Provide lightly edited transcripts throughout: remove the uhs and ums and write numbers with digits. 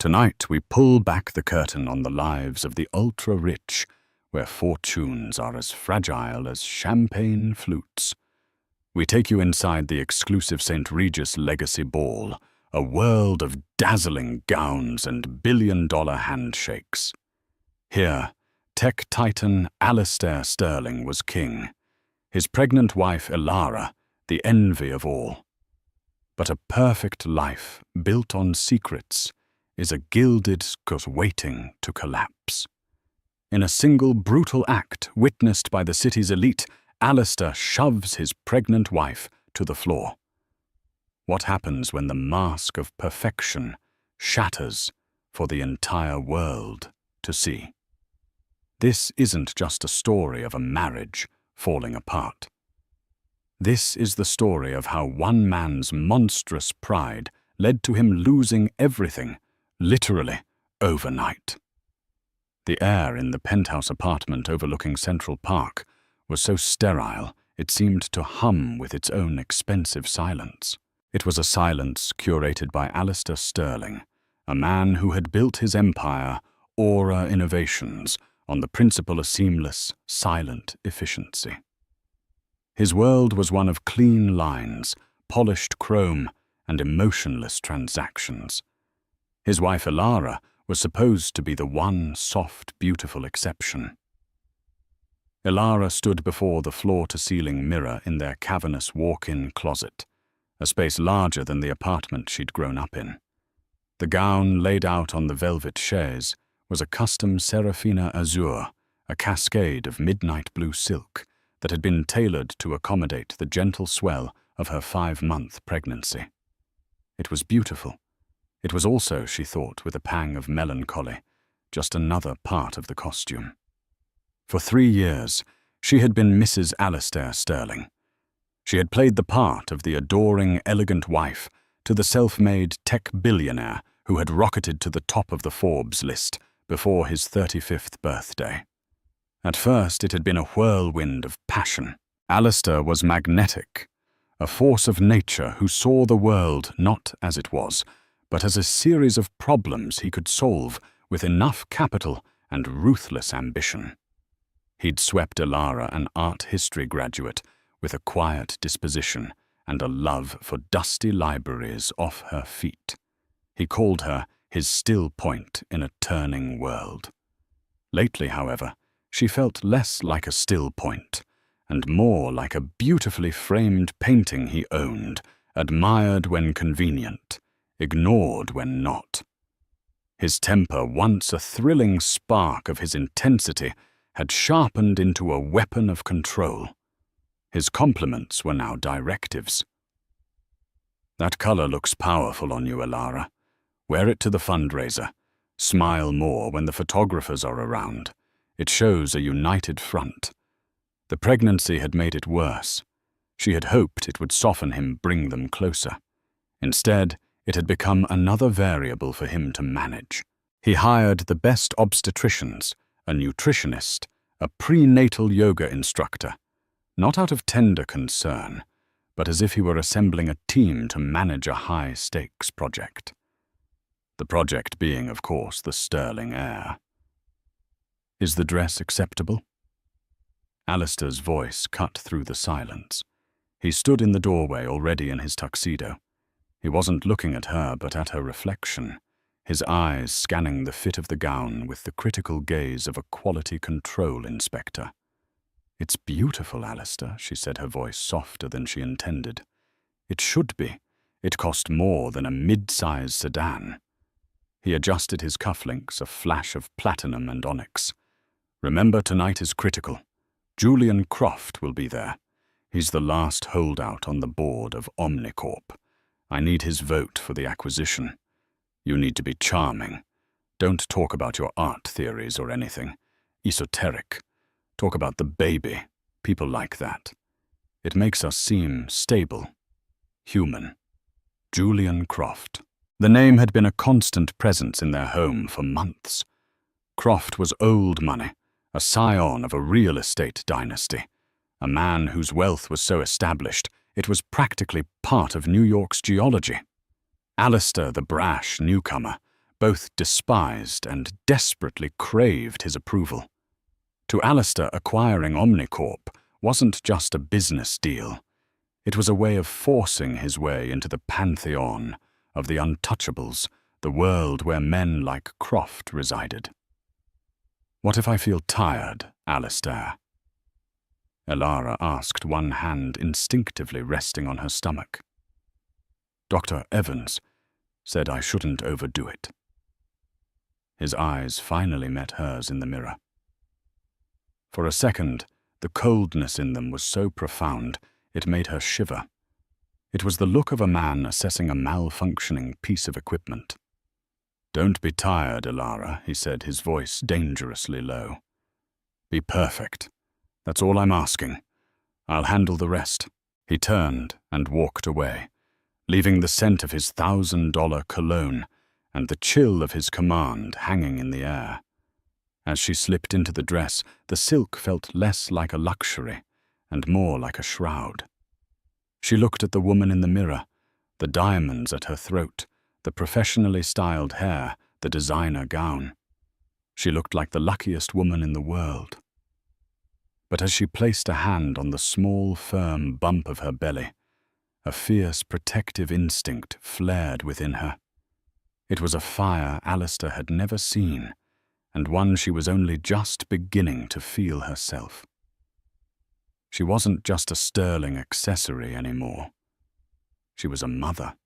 Tonight we pull back the curtain on the lives of the ultra-rich, where fortunes are as fragile as champagne flutes. We take you inside the exclusive St. Regis Legacy Ball, a world of dazzling gowns and billion-dollar handshakes. Here, tech titan Alistair Sterling was king, his pregnant wife Elara the envy of all. But a perfect life built on secrets is a gilded scut waiting to collapse. In a single brutal act witnessed by the city's elite, Alistair shoves his pregnant wife to the floor. What happens when the mask of perfection shatters for the entire world to see? This isn't just a story of a marriage falling apart. This is the story of how one man's monstrous pride led to him losing everything, literally overnight. The air in the penthouse apartment overlooking Central Park was so sterile it seemed to hum with its own expensive silence. It was a silence curated by Alistair Sterling, a man who had built his empire, Aura Innovations, on the principle of seamless, silent efficiency. His world was one of clean lines, polished chrome, and emotionless transactions. His wife Elara was supposed to be the one soft, beautiful exception. Elara stood before the floor-to-ceiling mirror in their cavernous walk-in closet, a space larger than the apartment she'd grown up in. The gown laid out on the velvet chaise was a custom Serafina azure, a cascade of midnight blue silk that had been tailored to accommodate the gentle swell of her 5-month pregnancy. It was beautiful. It was also, she thought with a pang of melancholy, just another part of the costume. For 3 years, she had been Mrs. Alistair Sterling. She had played the part of the adoring, elegant wife to the self-made tech billionaire who had rocketed to the top of the Forbes list before his 35th birthday. At first, it had been a whirlwind of passion. Alistair was magnetic, a force of nature who saw the world not as it was, but as a series of problems he could solve with enough capital and ruthless ambition. He'd swept Elara, an art history graduate, with a quiet disposition and a love for dusty libraries, off her feet. He called her his still point in a turning world. Lately, however, she felt less like a still point, and more like a beautifully framed painting he owned, admired when convenient, ignored when not. His temper, once a thrilling spark of his intensity, had sharpened into a weapon of control. His compliments were now directives. "That color looks powerful on you, Elara. Wear it to the fundraiser. Smile more when the photographers are around. It shows a united front." The pregnancy had made it worse. She had hoped it would soften him, bring them closer. Instead, it had become another variable for him to manage. He hired the best obstetricians, a nutritionist, a prenatal yoga instructor, not out of tender concern, but as if he were assembling a team to manage a high-stakes project. The project being, of course, the Sterling heir. "Is the dress acceptable?" Alistair's voice cut through the silence. He stood in the doorway, already in his tuxedo. He wasn't looking at her, but at her reflection, his eyes scanning the fit of the gown with the critical gaze of a quality control inspector. "It's beautiful, Alistair," she said, her voice softer than she intended. "It should be. It cost more than a mid-size sedan." He adjusted his cufflinks, a flash of platinum and onyx. "Remember, tonight is critical. Julian Croft will be there. He's the last holdout on the board of Omnicorp. I need his vote for the acquisition. You need to be charming. Don't talk about your art theories or anything. Esoteric. Talk about the baby. People like that. It makes us seem stable. Human. Julian Croft." The name had been a constant presence in their home for months. Croft was old money, a scion of a real estate dynasty, a man whose wealth was so established it was practically part of New York's geology. Alistair, the brash newcomer, Both despised and desperately craved his approval. To Alistair, acquiring Omnicorp wasn't just a business deal. It was a way of forcing his way into the pantheon of the untouchables, the world where men like Croft resided. "What if I feel tired, Alistair?" Elara asked, one hand instinctively resting on her stomach. "Dr. Evans said I shouldn't overdo it." His eyes finally met hers in the mirror. For a second, the coldness in them was so profound it made her shiver. It was the look of a man assessing a malfunctioning piece of equipment. "Don't be tired, Elara," he said, his voice dangerously low. "Be perfect. That's all I'm asking. I'll handle the rest." He turned and walked away, leaving the scent of his $1,000 cologne and the chill of his command hanging in the air. As she slipped into the dress, the silk felt less like a luxury and more like a shroud. She looked at the woman in the mirror, the diamonds at her throat, the professionally styled hair, the designer gown. She looked like the luckiest woman in the world. But as she placed a hand on the small, firm bump of her belly, a fierce protective instinct flared within her. It was a fire Alistair had never seen, and one she was only just beginning to feel herself. She wasn't just a sterling accessory anymore. She was a mother,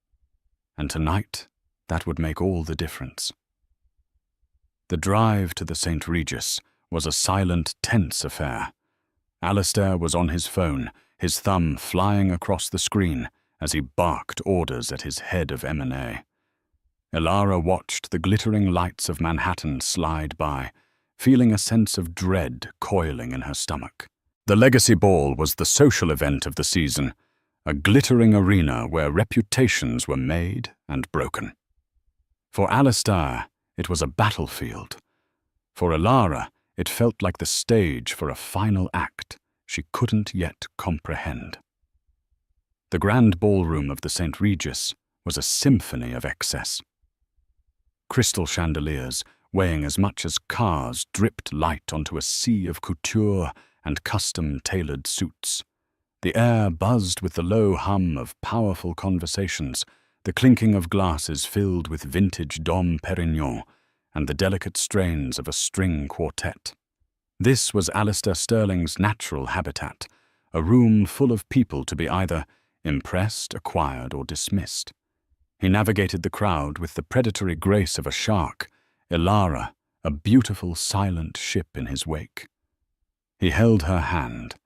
and tonight that would make all the difference. The drive to the St. Regis was a silent, tense affair. Alistair was on his phone, his thumb flying across the screen as he barked orders at his head of M&A. Elara watched the glittering lights of Manhattan slide by, feeling a sense of dread coiling in her stomach. The Legacy Ball was the social event of the season, a glittering arena where reputations were made and broken. For Alistair, it was a battlefield. For Elara, it felt like the stage for a final act she couldn't yet comprehend. The grand ballroom of the St. Regis was a symphony of excess. Crystal chandeliers, weighing as much as cars, dripped light onto a sea of couture and custom-tailored suits. The air buzzed with the low hum of powerful conversations, the clinking of glasses filled with vintage Dom Perignon, and the delicate strains of a string quartet. This was Alistair Sterling's natural habitat, a room full of people to be either impressed, acquired, or dismissed. He navigated the crowd with the predatory grace of a shark, Elara, a beautiful, silent ship in his wake. He held her hand,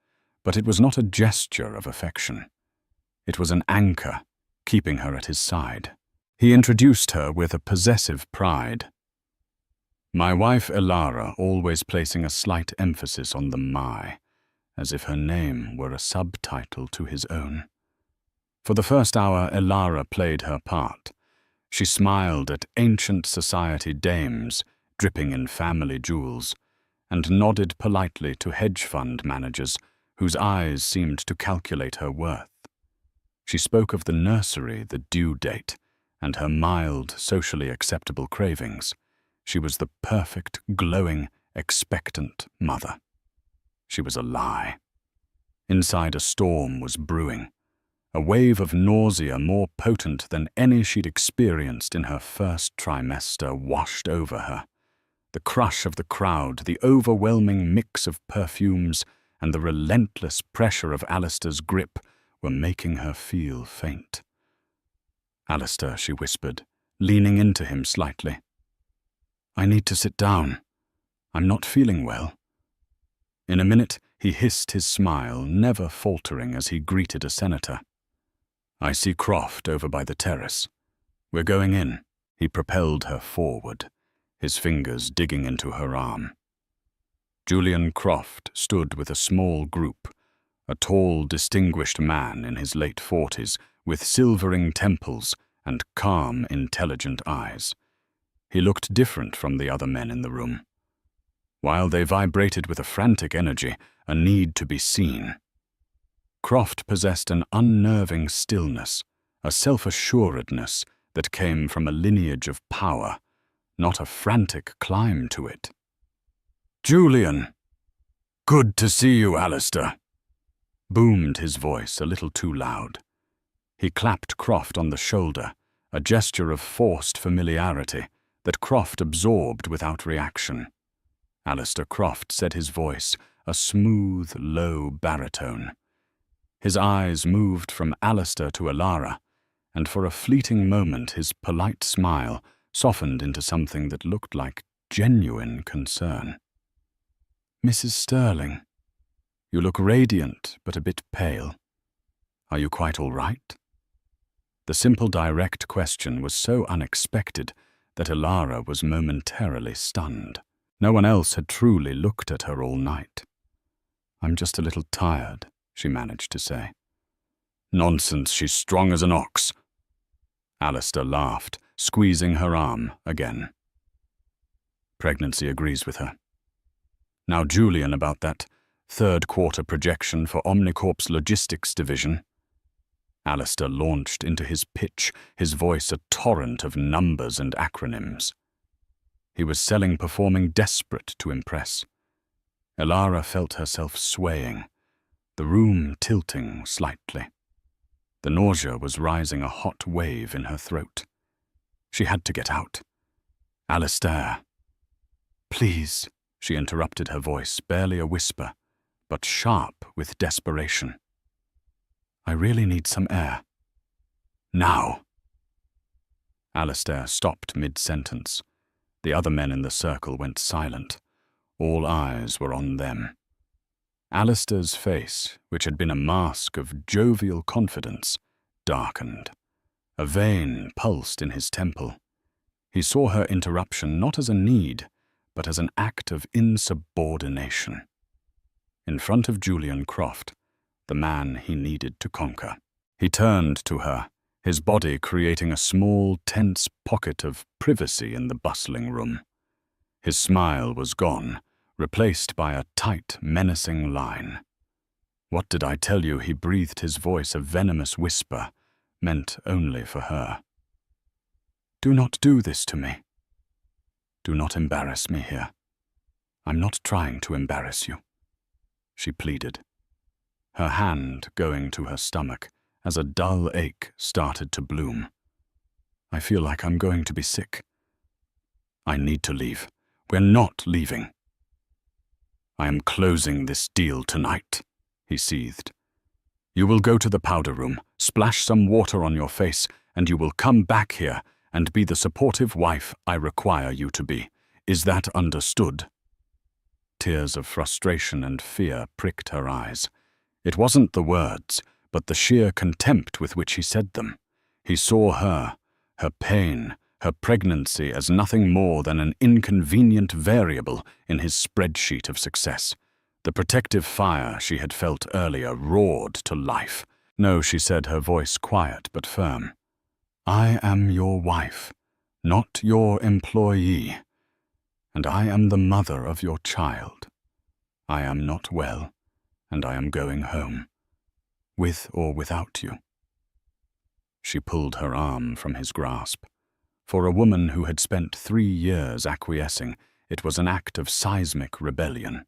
but it was not a gesture of affection. It was an anchor, keeping her at his side. He introduced her with a possessive pride. My wife Elara, always placing a slight emphasis on the "my," as if her name were a subtitle to his own. For the first hour, Elara played her part. She smiled at ancient society dames dripping in family jewels, and nodded politely to hedge fund managers whose eyes seemed to calculate her worth. She spoke of the nursery, the due date, and her mild, socially acceptable cravings. She was the perfect, glowing, expectant mother. She was a lie. Inside, a storm was brewing. A wave of nausea more potent than any she'd experienced in her first trimester washed over her. The crush of the crowd, the overwhelming mix of perfumes, and the relentless pressure of Alistair's grip were making her feel faint. "Alistair," she whispered, leaning into him slightly. "I need to sit down. I'm not feeling well." In a minute, he hissed his smile, never faltering as he greeted a senator. "I see Croft over by the terrace. We're going in." He propelled her forward, his fingers digging into her arm. Julian Croft stood with a small group, a tall, distinguished man in his late 40s, with silvering temples and calm, intelligent eyes. He looked different from the other men in the room. While they vibrated with a frantic energy, a need to be seen, Croft possessed an unnerving stillness, a self-assuredness that came from a lineage of power, not a frantic climb to it. "Julian! Good to see you, Alistair," boomed his voice a little too loud. He clapped Croft on the shoulder, a gesture of forced familiarity that Croft absorbed without reaction. Alistair Croft said his voice, a smooth, low baritone. His eyes moved from Alistair to Alara, and for a fleeting moment his polite smile softened into something that looked like genuine concern. "Mrs. Sterling, you look radiant but a bit pale. Are you quite all right?" The simple direct question was so unexpected that Alara was momentarily stunned. No one else had truly looked at her all night. "I'm just a little tired," she managed to say. "Nonsense, she's strong as an ox." Alistair laughed, squeezing her arm again. "Pregnancy agrees with her. Now, Julian, about that third-quarter projection for Omnicorp's logistics division." Alistair launched into his pitch, his voice a torrent of numbers and acronyms. He was selling performing desperate to impress. Alara felt herself swaying, the room tilting slightly. The nausea was rising a hot wave in her throat. She had to get out. "Alistair." "Please," she interrupted, her voice barely a whisper, but sharp with desperation. "I really need some air." "Now." Alistair stopped mid-sentence. The other men in the circle went silent. All eyes were on them. Alistair's face, which had been a mask of jovial confidence, darkened. A vein pulsed in his temple. He saw her interruption not as a need, but as an act of insubordination. In front of Julian Croft, the man he needed to conquer. He turned to her, his body creating a small, tense pocket of privacy in the bustling room. His smile was gone, replaced by a tight, menacing line. "What did I tell you?" He breathed, his voice a venomous whisper, meant only for her. "Do not do this to me. Do not embarrass me here. I'm not trying to embarrass you," she pleaded, her hand going to her stomach as a dull ache started to bloom. "I feel like I'm going to be sick. I need to leave. We're not leaving." "I am closing this deal tonight," he seethed. "You will go to the powder room, splash some water on your face, and you will come back here and be the supportive wife I require you to be. Is that understood?" Tears of frustration and fear pricked her eyes. It wasn't the words, but the sheer contempt with which he said them. He saw her, her pain, her pregnancy as nothing more than an inconvenient variable in his spreadsheet of success. The protective fire she had felt earlier roared to life. "No," she said, her voice quiet but firm. "I am your wife, not your employee. And I am the mother of your child. I am not well, and I am going home, with or without you." She pulled her arm from his grasp. For a woman who had spent 3 years acquiescing, it was an act of seismic rebellion.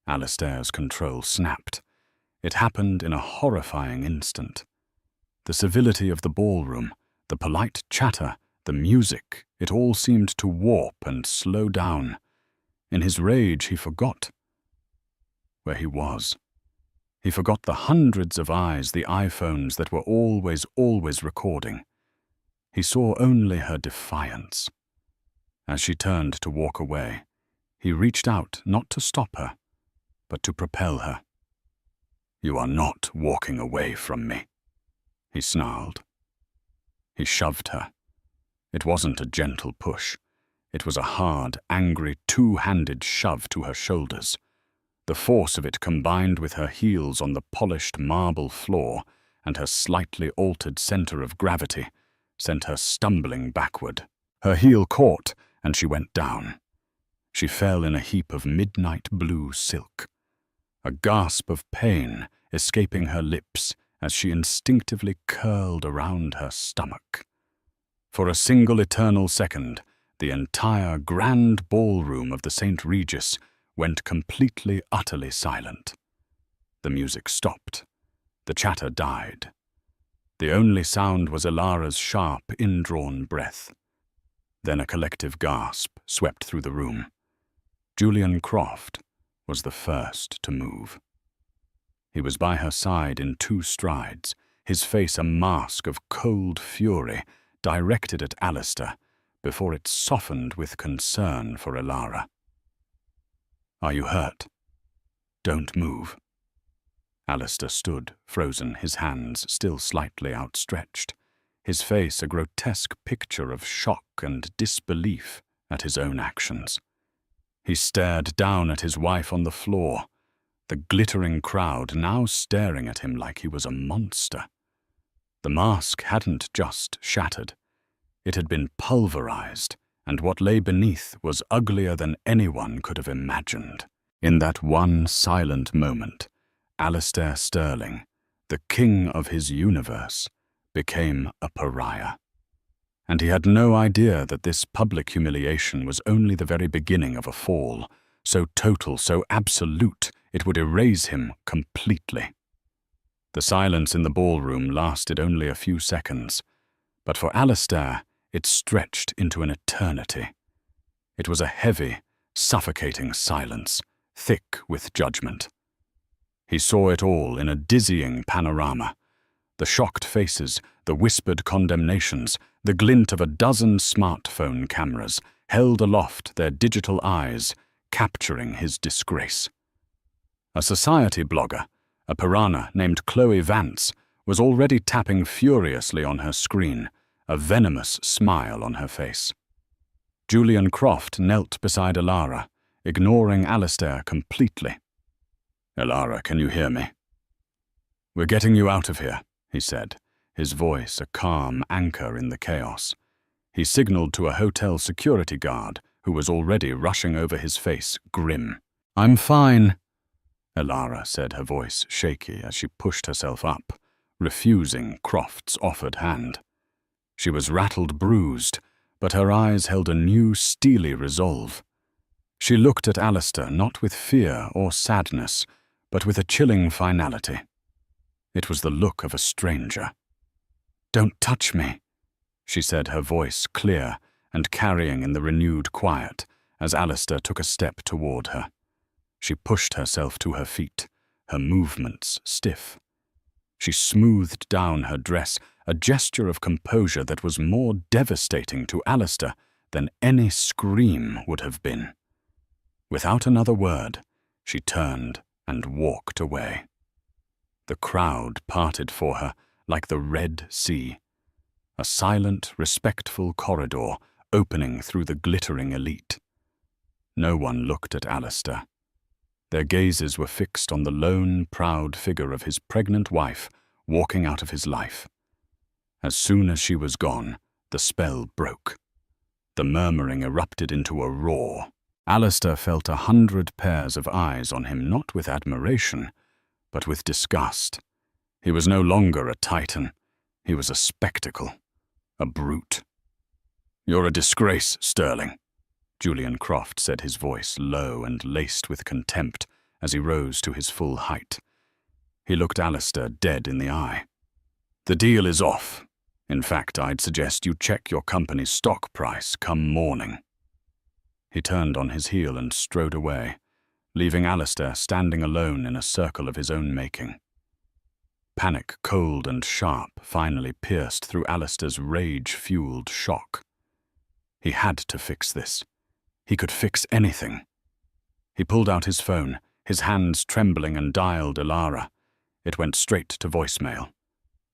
Alistair's control snapped. It happened in a horrifying instant. The civility of the ballroom, the polite chatter, the music, it all seemed to warp and slow down. In his rage, he forgot where he was. He forgot the hundreds of eyes, the iPhones that were always recording. He saw only her defiance. As she turned to walk away, he reached out not to stop her, but to propel her. "You are not walking away from me," he snarled. He shoved her. It wasn't a gentle push. It was a hard, angry, two-handed shove to her shoulders. The force of it, combined with her heels on the polished marble floor and her slightly altered center of gravity, sent her stumbling backward. Her heel caught, and she went down. She fell in a heap of midnight blue silk. A gasp of pain escaping her lips as she instinctively curled around her stomach. For a single eternal second, The entire grand ballroom of the St. Regis went completely, utterly silent. The music stopped. The chatter died. The only sound was Ilara's sharp, indrawn breath. Then a collective gasp swept through the room. Julian Croft was the first to move. He was by her side in 2 strides, his face a mask of cold fury directed at Alistair before it softened with concern for Ilara. "Are you hurt? Don't move." Alistair stood, frozen, his hands still slightly outstretched, his face a grotesque picture of shock and disbelief at his own actions. He stared down at his wife on the floor, the glittering crowd now staring at him like he was a monster. The mask hadn't just shattered. It had been pulverized, and what lay beneath was uglier than anyone could have imagined. In that one silent moment, Alistair Sterling, the king of his universe, became a pariah. And he had no idea that this public humiliation was only the very beginning of a fall, so total, so absolute, it would erase him completely. The silence in the ballroom lasted only a few seconds, but for Alistair, it stretched into an eternity. It was a heavy, suffocating silence, thick with judgment. He saw it all in a dizzying panorama. The shocked faces, the whispered condemnations, the glint of a dozen smartphone cameras held aloft their digital eyes, capturing his disgrace. A society blogger, a piranha named Chloe Vance, was already tapping furiously on her screen, a venomous smile on her face. Julian Croft knelt beside Ilara, ignoring Alistair completely. "Ilara, can you hear me?" "We're getting you out of here," he said, his voice a calm anchor in the chaos. He signaled to a hotel security guard who was already rushing over his face, grim. "I'm fine," Ilara said, her voice shaky as she pushed herself up, refusing Croft's offered hand. She was rattled, bruised, but her eyes held a new steely resolve. She looked at Alistair not with fear or sadness, but with a chilling finality. It was the look of a stranger. "Don't touch me," she said, her voice clear and carrying in the renewed quiet as Alistair took a step toward her. She pushed herself to her feet, her movements stiff. She smoothed down her dress, a gesture of composure that was more devastating to Alistair than any scream would have been. Without another word, she turned and walked away. The crowd parted for her like the Red Sea, a silent, respectful corridor opening through the glittering elite. No one looked at Alistair. Their gazes were fixed on the lone, proud figure of his pregnant wife walking out of his life. As soon as she was gone, the spell broke. The murmuring erupted into a roar. Alistair felt 100 pairs of eyes on him, not with admiration, but with disgust. He was no longer a titan. He was a spectacle, a brute. "You're a disgrace, Sterling," Julian Croft said, his voice low and laced with contempt as he rose to his full height. He looked Alistair dead in the eye. "The deal is off. In fact, I'd suggest you check your company's stock price come morning." He turned on his heel and strode away, leaving Alistair standing alone in a circle of his own making. Panic, cold and sharp, finally pierced through Alistair's rage-fueled shock. He had to fix this. He could fix anything. He pulled out his phone, his hands trembling, and dialed Ilara. It went straight to voicemail.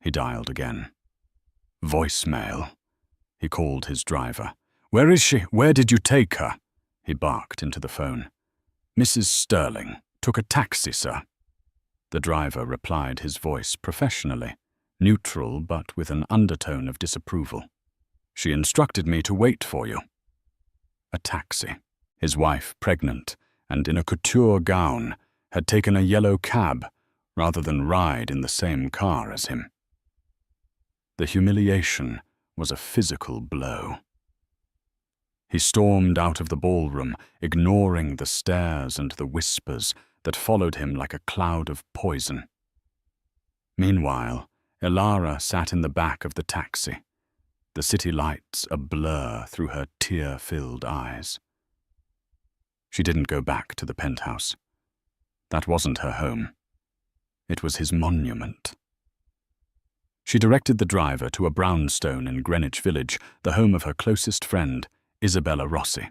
He dialed again. "Voicemail," he called his driver. "Where is she? Where did you take her?" He barked into the phone. "Mrs. Sterling. Took a taxi, sir." The driver replied, his voice professionally, neutral but with an undertone of disapproval. "She instructed me to wait for you." A taxi. His wife, pregnant and in a couture gown, had taken a yellow cab rather than ride in the same car as him. The humiliation was a physical blow. He stormed out of the ballroom, ignoring the stares and the whispers that followed him like a cloud of poison. Meanwhile, Elara sat in the back of the taxi, the city lights a blur through her tear-filled eyes. She didn't go back to the penthouse. That wasn't her home. It was his monument. She directed the driver to a brownstone in Greenwich Village, the home of her closest friend, Isabella Rossi.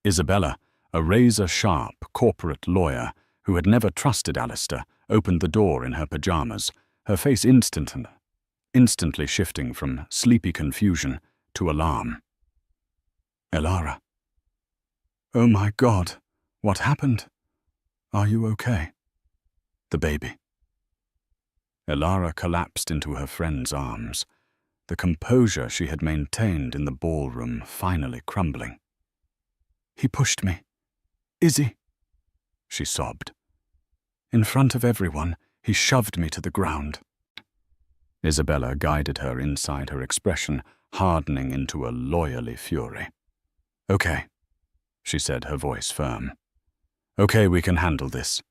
Isabella, a razor-sharp corporate lawyer who had never trusted Alistair, opened the door in her pajamas, her face instantly shifting from sleepy confusion to alarm. "Elara." "Oh my God, what happened? Are you okay?" "The baby." Elara collapsed into her friend's arms, the composure she had maintained in the ballroom finally crumbling. "He pushed me. Izzy," she sobbed. "In front of everyone, he shoved me to the ground." Isabella guided her inside her expression, hardening into a lawyerly fury. "Okay," she said, her voice firm. "Okay, we can handle this.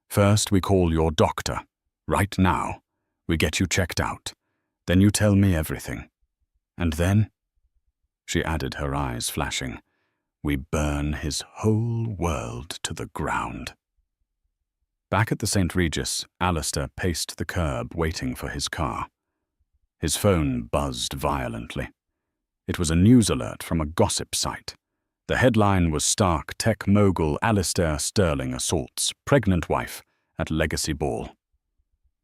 First, we call your doctor. Right now. We get you checked out. Then you tell me everything. And then," she added, her eyes flashing, "we burn his whole world to the ground." Back at the St. Regis, Alistair paced the curb waiting for his car. His phone buzzed violently. It was a news alert from a gossip site. The headline was stark tech mogul Alistair Sterling assaults pregnant wife at Legacy Ball.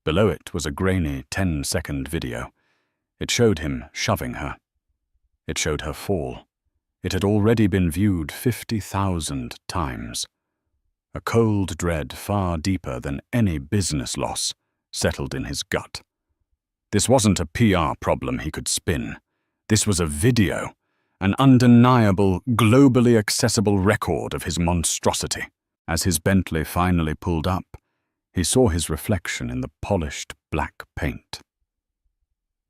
Below it was a grainy 10-second video. It showed him shoving her. It showed her fall. It had already been viewed 50,000 times. A cold dread far deeper than any business loss settled in his gut. This wasn't a PR problem he could spin. This was a video, an undeniable, globally accessible record of his monstrosity. As his Bentley finally pulled up, he saw his reflection in the polished black paint.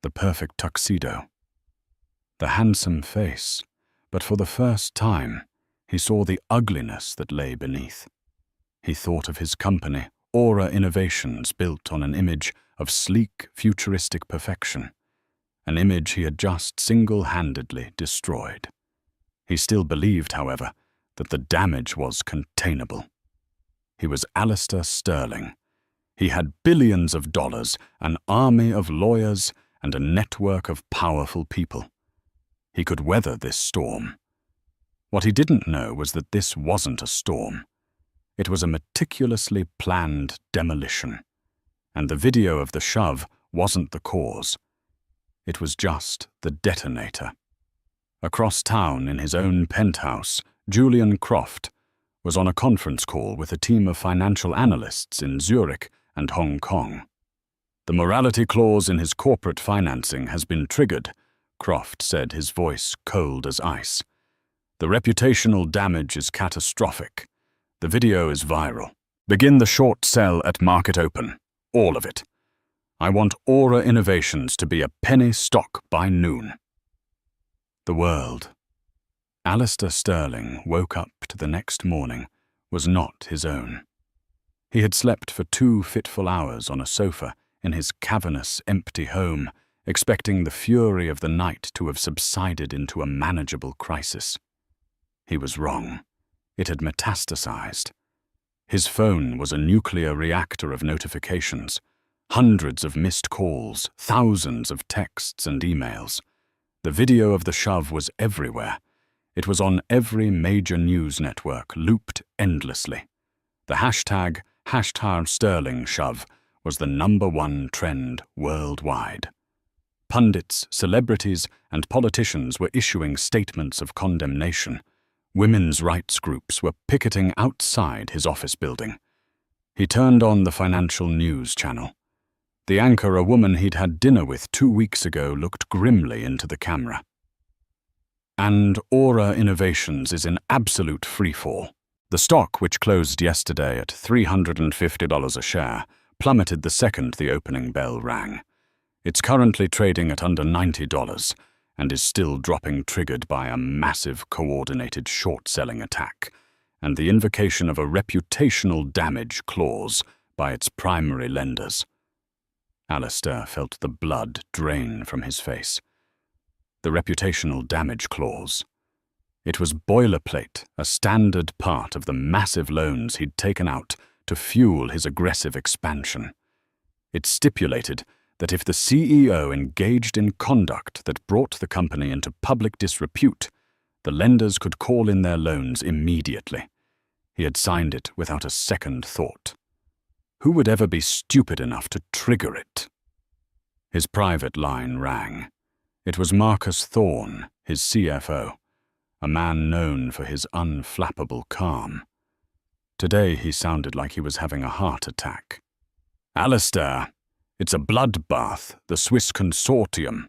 The perfect tuxedo. The handsome face, but for the first time, he saw the ugliness that lay beneath. He thought of his company, Aura Innovations, built on an image of sleek, futuristic perfection, an image he had just single-handedly destroyed. He still believed, however, that the damage was containable. He was Alistair Sterling. He had billions of dollars, an army of lawyers, and a network of powerful people. He could weather this storm. What he didn't know was that this wasn't a storm. It was a meticulously planned demolition. And the video of the shove wasn't the cause. It was just the detonator. Across town in his own penthouse, Julian Croft was on a conference call with a team of financial analysts in Zurich and Hong Kong. "The morality clause in his corporate financing has been triggered," Croft said, his voice cold as ice. "The reputational damage is catastrophic. The video is viral. Begin the short sell at market open. All of it. I want Aura Innovations to be a penny stock by noon." The world. Alistair Sterling woke up to the next morning was not his own. He had slept for 2 fitful hours on a sofa in his cavernous, empty home, expecting the fury of the night to have subsided into a manageable crisis. He was wrong. It had metastasized. His phone was a nuclear reactor of notifications, hundreds of missed calls, thousands of texts and emails. The video of the shove was everywhere. It was on every major news network, looped endlessly. The hashtag #Sterling shove was the #1 trend worldwide. Pundits, celebrities, and politicians were issuing statements of condemnation. Women's rights groups were picketing outside his office building. He turned on the financial news channel. The anchor, a woman he'd had dinner with 2 weeks ago, looked grimly into the camera. "And Aura Innovations is in absolute freefall. The stock, which closed yesterday at $350 a share, plummeted the second the opening bell rang. It's currently trading at under $90. and is still dropping, triggered by a massive coordinated short-selling attack and the invocation of a reputational damage clause by its primary lenders. Alistair felt the blood drain from his face. The reputational damage clause. It was boilerplate, a standard part of the massive loans he'd taken out to fuel his aggressive expansion. It stipulated that if the CEO engaged in conduct that brought the company into public disrepute, the lenders could call in their loans immediately. He had signed it without a second thought. Who would ever be stupid enough to trigger it? His private line rang. It was Marcus Thorne, his CFO, a man known for his unflappable calm. Today he sounded like he was having a heart attack. "Alistair, it's a bloodbath, the Swiss consortium,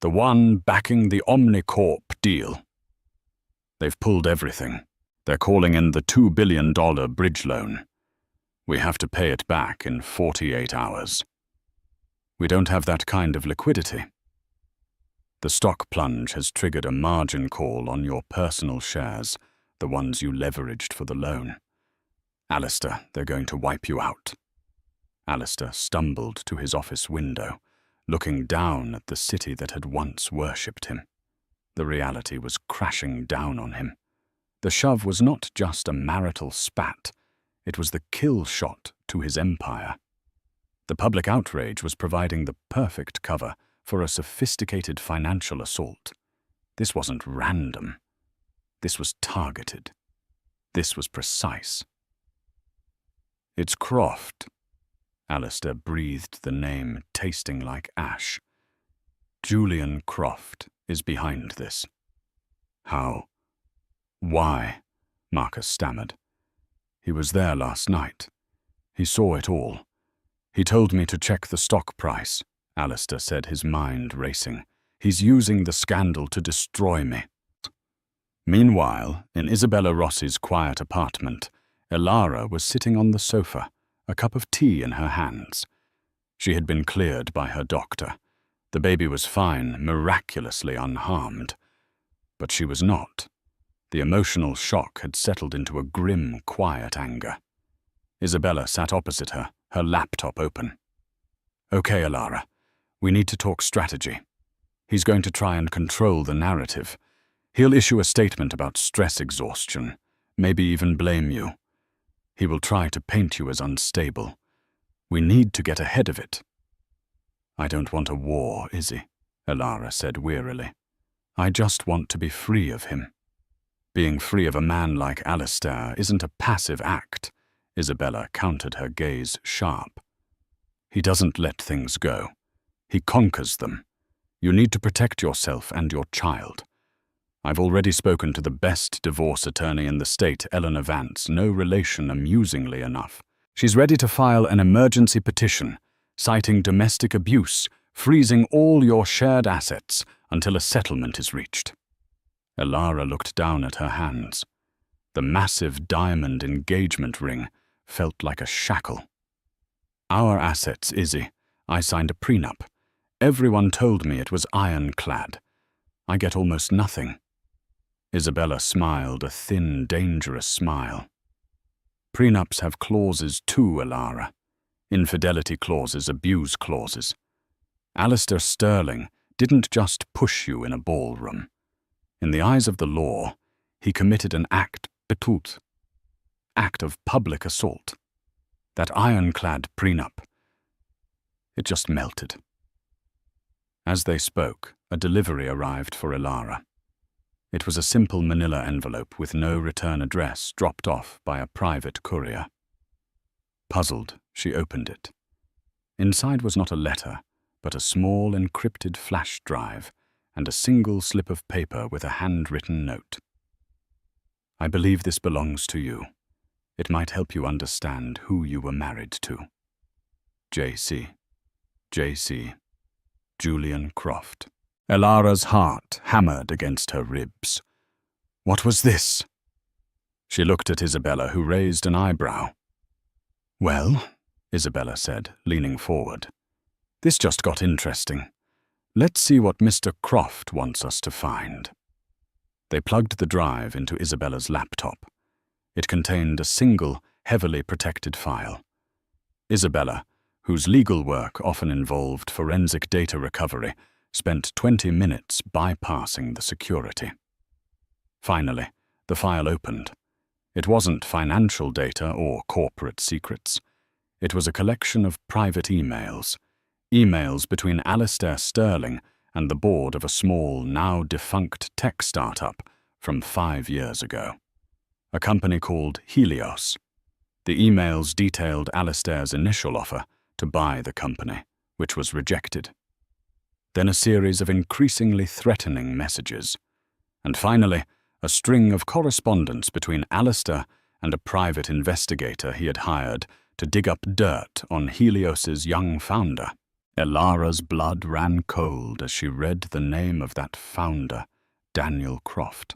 the one backing the Omnicorp deal. They've pulled everything. They're calling in the $2 billion bridge loan. We have to pay it back in 48 hours. We don't have that kind of liquidity. The stock plunge has triggered a margin call on your personal shares, the ones you leveraged for the loan. Alistair, they're going to wipe you out." Alistair stumbled to his office window, looking down at the city that had once worshipped him. The reality was crashing down on him. The shove was not just a marital spat, it was the kill shot to his empire. The public outrage was providing the perfect cover for a sophisticated financial assault. This wasn't random. This was targeted. This was precise. "It's Croft." Alistair breathed the name, tasting like ash. "Julian Croft is behind this." "How? Why?" Marcus stammered. "He was there last night. He saw it all. He told me to check the stock price," Alistair said, his mind racing. "He's using the scandal to destroy me." Meanwhile, in Isabella Rossi's quiet apartment, Elara was sitting on the sofa, a cup of tea in her hands. She had been cleared by her doctor. The baby was fine, miraculously unharmed. But she was not. The emotional shock had settled into a grim, quiet anger. Isabella sat opposite her, her laptop open. "Okay, Elara, we need to talk strategy. He's going to try and control the narrative. He'll issue a statement about stress exhaustion, maybe even blame you. He will try to paint you as unstable. We need to get ahead of it." "I don't want a war, Izzy," Elara said wearily. "I just want to be free of him." "Being free of a man like Alistair isn't a passive act," Isabella countered, her gaze sharp. "He doesn't let things go. He conquers them. You need to protect yourself and your child. I've already spoken to the best divorce attorney in the state, Eleanor Vance, no relation amusingly enough. She's ready to file an emergency petition, citing domestic abuse, freezing all your shared assets until a settlement is reached." Elara looked down at her hands. The massive diamond engagement ring felt like a shackle. "Our assets, Izzy. I signed a prenup. Everyone told me it was ironclad. I get almost nothing." Isabella smiled, a thin, dangerous smile. "Prenups have clauses too, Elara. Infidelity clauses, abuse clauses. Alistair Sterling didn't just push you in a ballroom. In the eyes of the law, he committed an act of public assault. That ironclad prenup, it just melted." As they spoke, a delivery arrived for Elara. It was a simple manila envelope with no return address, dropped off by a private courier. Puzzled, she opened it. Inside was not a letter, but a small encrypted flash drive and a single slip of paper with a handwritten note. "I believe this belongs to you. It might help you understand who you were married to. J.C. Julian Croft." Elara's heart hammered against her ribs. What was this? She looked at Isabella, who raised an eyebrow. "Well," Isabella said, leaning forward, "this just got interesting. Let's see what Mr. Croft wants us to find. They plugged the drive into Isabella's laptop. It contained a single, heavily protected file. Isabella, whose legal work often involved forensic data recovery, spent 20 minutes bypassing the security. Finally, the file opened. It wasn't financial data or corporate secrets. It was a collection of private emails between Alistair Sterling and the board of a small, now-defunct tech startup from 5 years ago, a company called Helios. The emails detailed Alistair's initial offer to buy the company, which was rejected. Then a series of increasingly threatening messages, and finally, a string of correspondence between Alistair and a private investigator he had hired to dig up dirt on Helios's young founder. Elara's blood ran cold as she read the name of that founder, Daniel Croft.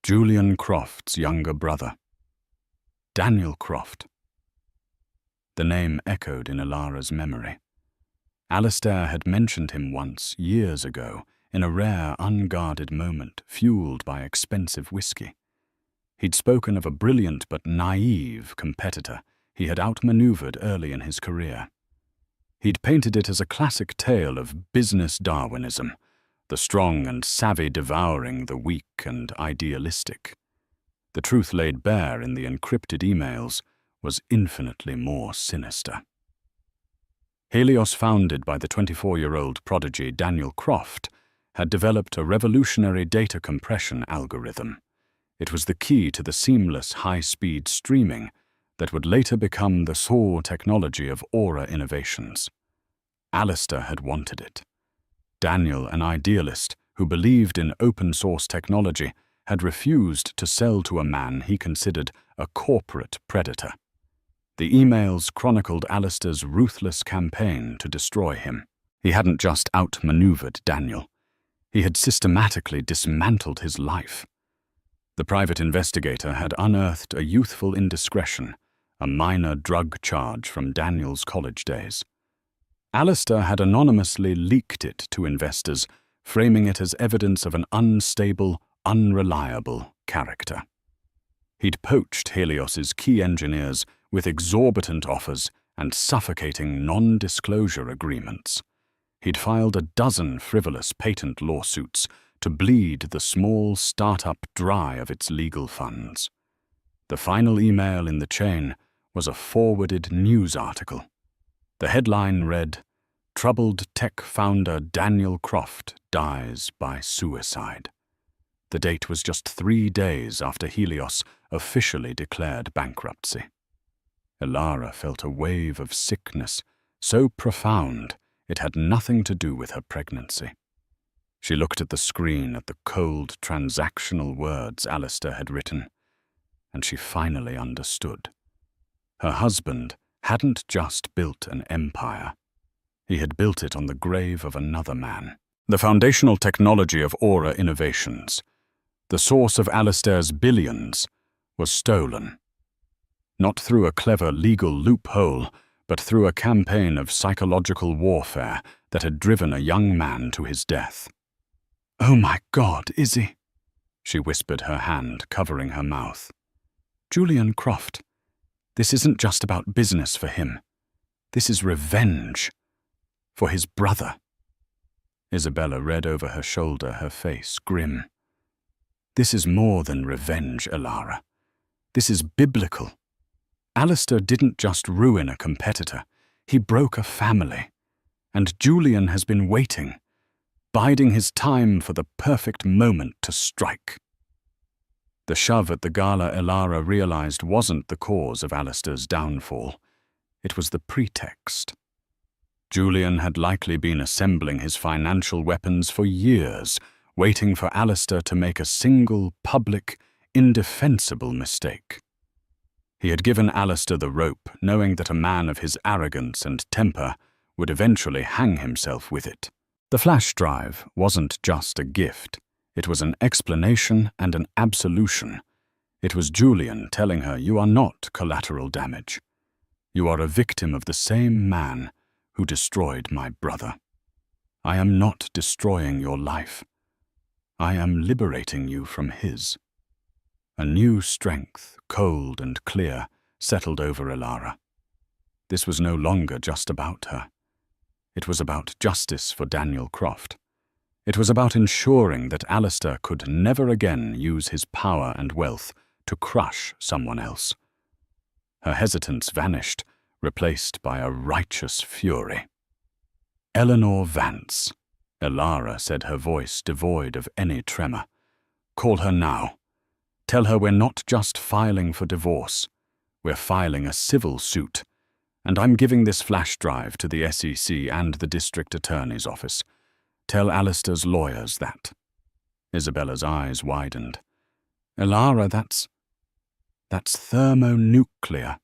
Julian Croft's younger brother. Daniel Croft. The name echoed in Elara's memory. Alistair had mentioned him once, years ago, in a rare, unguarded moment, fueled by expensive whiskey. He'd spoken of a brilliant but naive competitor he had outmaneuvered early in his career. He'd painted it as a classic tale of business Darwinism, the strong and savvy devouring the weak and idealistic. The truth laid bare in the encrypted emails was infinitely more sinister. Helios, founded by the 24-year-old prodigy Daniel Croft, had developed a revolutionary data compression algorithm. It was the key to the seamless high-speed streaming that would later become the core technology of Aura Innovations. Alistair had wanted it. Daniel, an idealist who believed in open-source technology, had refused to sell to a man he considered a corporate predator. The emails chronicled Alistair's ruthless campaign to destroy him. He hadn't just outmaneuvered Daniel. He had systematically dismantled his life. The private investigator had unearthed a youthful indiscretion, a minor drug charge from Daniel's college days. Alistair had anonymously leaked it to investors, framing it as evidence of an unstable, unreliable character. He'd poached Helios's key engineers with exorbitant offers and suffocating non-disclosure agreements. He'd filed a dozen frivolous patent lawsuits to bleed the small startup dry of its legal funds. The final email in the chain was a forwarded news article. The headline read, "Troubled tech founder Daniel Croft dies by suicide." The date was just 3 days after Helios officially declared bankruptcy. Elara felt a wave of sickness so profound it had nothing to do with her pregnancy. She looked at the screen at the cold, transactional words Alistair had written, and she finally understood. Her husband hadn't just built an empire. He had built it on the grave of another man. The foundational technology of Aura Innovations, the source of Alistair's billions, was stolen. Not through a clever legal loophole, but through a campaign of psychological warfare that had driven a young man to his death. "Oh my God, Izzy," she whispered, her hand covering her mouth. "Julian Croft, this isn't just about business for him. This is revenge for his brother." Isabella read over her shoulder, her face grim. "This is more than revenge, Elara. This is biblical. Alistair didn't just ruin a competitor, he broke a family. And Julian has been waiting, biding his time for the perfect moment to strike." The shove at the Gala Elara realized wasn't the cause of Alistair's downfall. It was the pretext. Julian had likely been assembling his financial weapons for years, waiting for Alistair to make a single, public, indefensible mistake. He had given Alistair the rope, knowing that a man of his arrogance and temper would eventually hang himself with it. The flash drive wasn't just a gift. It was an explanation and an absolution. It was Julian telling her, "You are not collateral damage. You are a victim of the same man who destroyed my brother." I am not destroying your life. I am liberating you from his." A new strength, cold and clear, settled over Elara. This was no longer just about her. It was about justice for Daniel Croft. It was about ensuring that Alistair could never again use his power and wealth to crush someone else. Her hesitance vanished, replaced by a righteous fury. "Eleanor Vance," Elara said, her voice devoid of any tremor. "Call her now. Tell her we're not just filing for divorce. We're filing a civil suit. And I'm giving this flash drive to the SEC and the District Attorney's Office. Tell Alistair's lawyers that." Isabella's eyes widened. "Elara, that's thermonuclear."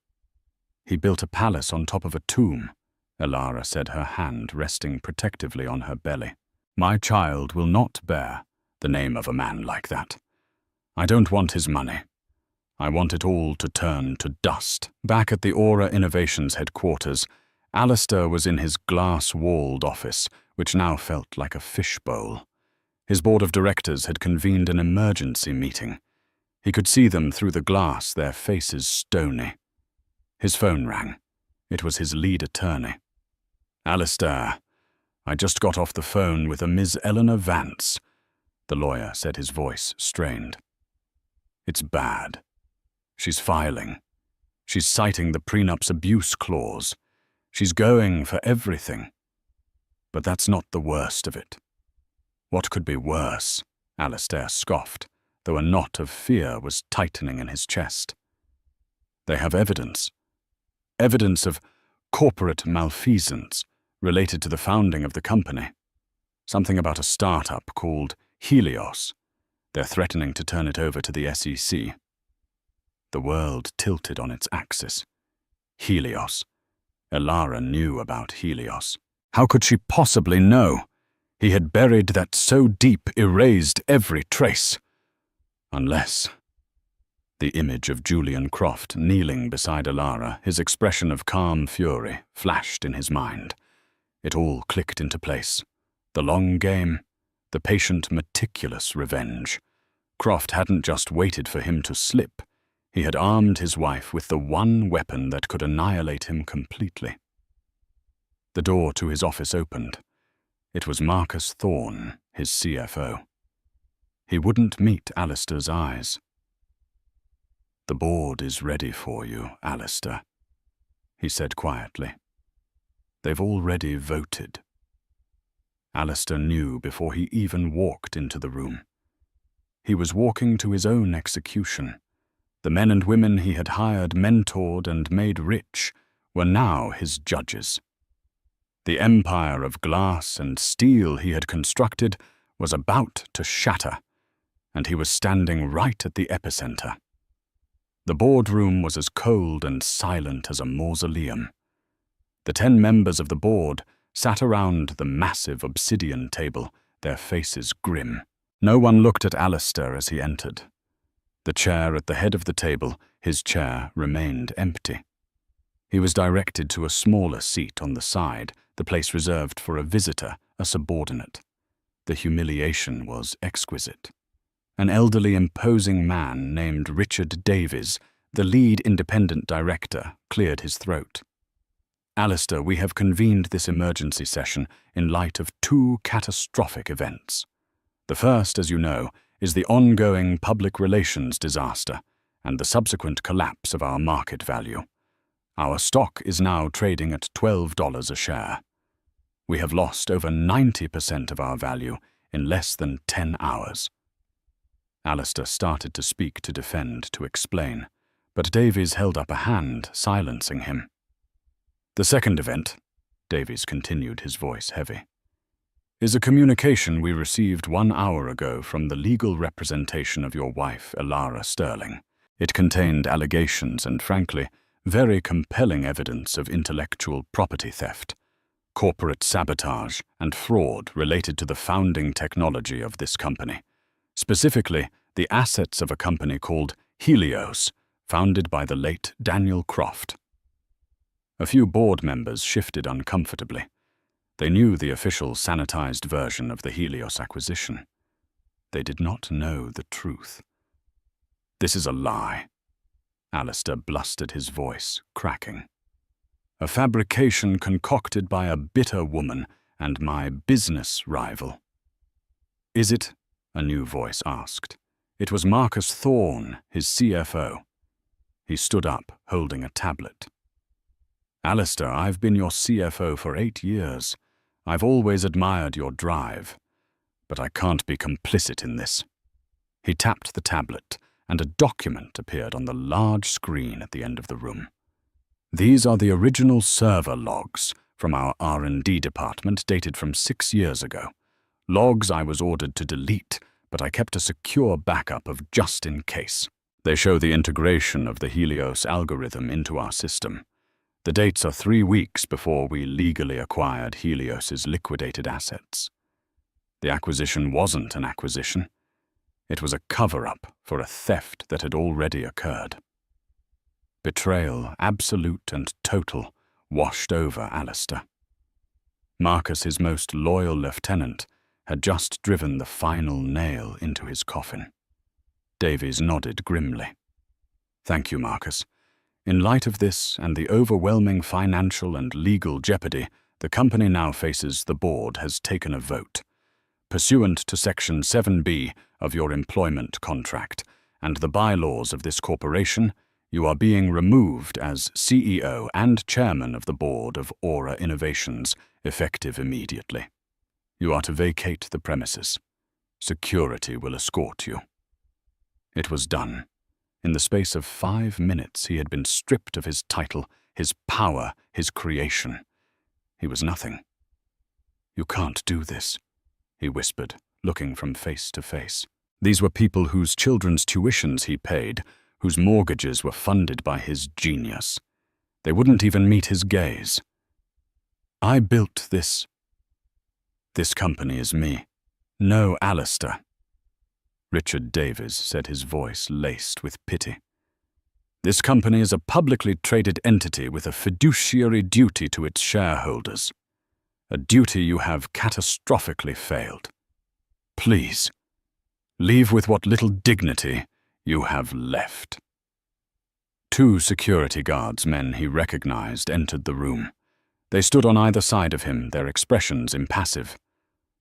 "He built a palace on top of a tomb," Elara said, her hand resting protectively on her belly. "My child will not bear the name of a man like that. I don't want his money. I want it all to turn to dust." Back at the Aura Innovations headquarters, Alistair was in his glass-walled office, which now felt like a fishbowl. His board of directors had convened an emergency meeting. He could see them through the glass, their faces stony. His phone rang. It was his lead attorney. "Alistair, I just got off the phone with a Ms. Eleanor Vance," the lawyer said, his voice strained. "It's bad. She's filing. She's citing the prenup's abuse clause. She's going for everything. But that's not the worst of it." "What could be worse?" Alistair scoffed, though a knot of fear was tightening in his chest. "They have evidence. Evidence of corporate malfeasance related to the founding of the company. Something about a startup called Helios. They're threatening to turn it over to the SEC." The world tilted on its axis. Helios. Elara knew about Helios. How could she possibly know? He had buried that so deep, erased every trace. Unless... The image of Julian Croft kneeling beside Elara, his expression of calm fury, flashed in his mind. It all clicked into place. The long game, the patient, meticulous revenge. Croft hadn't just waited for him to slip. He had armed his wife with the one weapon that could annihilate him completely. The door to his office opened. It was Marcus Thorne, his CFO. He wouldn't meet Alistair's eyes. "The board is ready for you, Alistair," he said quietly. "They've already voted." Alistair knew before he even walked into the room. He was walking to his own execution. The men and women he had hired, mentored, and made rich were now his judges. The empire of glass and steel he had constructed was about to shatter, and he was standing right at the epicenter. The boardroom was as cold and silent as a mausoleum. The 10 members of the board sat around the massive obsidian table, their faces grim. No one looked at Alistair as he entered. The chair at the head of the table, his chair, remained empty. He was directed to a smaller seat on the side, the place reserved for a visitor, a subordinate. The humiliation was exquisite. An elderly, imposing man named Richard Davies, the lead independent director, cleared his throat. "Alistair, we have convened this emergency session in light of 2 catastrophic events. The first, as you know, is the ongoing public relations disaster and the subsequent collapse of our market value. Our stock is now trading at $12 a share. We have lost over 90% of our value in less than 10 hours. Alistair started to speak, to defend, to explain, but Davies held up a hand, silencing him. "The second event," Davies continued, his voice heavy, "is a communication we received 1 hour ago from the legal representation of your wife, Elara Sterling. It contained allegations and, frankly, very compelling evidence of intellectual property theft, corporate sabotage, and fraud related to the founding technology of this company, specifically the assets of a company called Helios, founded by the late Daniel Croft." A few board members shifted uncomfortably. They knew the official sanitized version of the Helios acquisition. They did not know the truth. "This is a lie." Alistair blustered, his voice cracking. "A fabrication concocted by a bitter woman and my business rival." "Is it?" a new voice asked. It was Marcus Thorne, his CFO. He stood up, holding a tablet. "Alistair, I've been your CFO for 8 years. I've always admired your drive, but I can't be complicit in this." He tapped the tablet, and a document appeared on the large screen at the end of the room. "These are the original server logs from our R&D department dated from 6 years ago. Logs I was ordered to delete, but I kept a secure backup of just in case. They show the integration of the Helios algorithm into our system. The dates are 3 weeks before we legally acquired Helios's liquidated assets. The acquisition wasn't an acquisition. It was a cover-up for a theft that had already occurred." Betrayal, absolute and total, washed over Alistair. Marcus, his most loyal lieutenant, had just driven the final nail into his coffin. Davies nodded grimly. "Thank you, Marcus. In light of this and the overwhelming financial and legal jeopardy the company now faces, the board has taken a vote. Pursuant to Section 7B of your employment contract and the bylaws of this corporation, you are being removed as CEO and chairman of the board of Aura Innovations, effective immediately. You are to vacate the premises. Security will escort you." It was done. In the space of 5 minutes, he had been stripped of his title, his power, his creation. He was nothing. "You can't do this," he whispered, looking from face to face. These were people whose children's tuitions he paid, whose mortgages were funded by his genius. They wouldn't even meet his gaze. "I built this. This company is me. No, Alistair." Richard Davies said, his voice laced with pity. "This company is a publicly traded entity with a fiduciary duty to its shareholders. A duty you have catastrophically failed. Please, leave with what little dignity you have left." 2 security guards, men he recognized, entered the room. They stood on either side of him, their expressions impassive.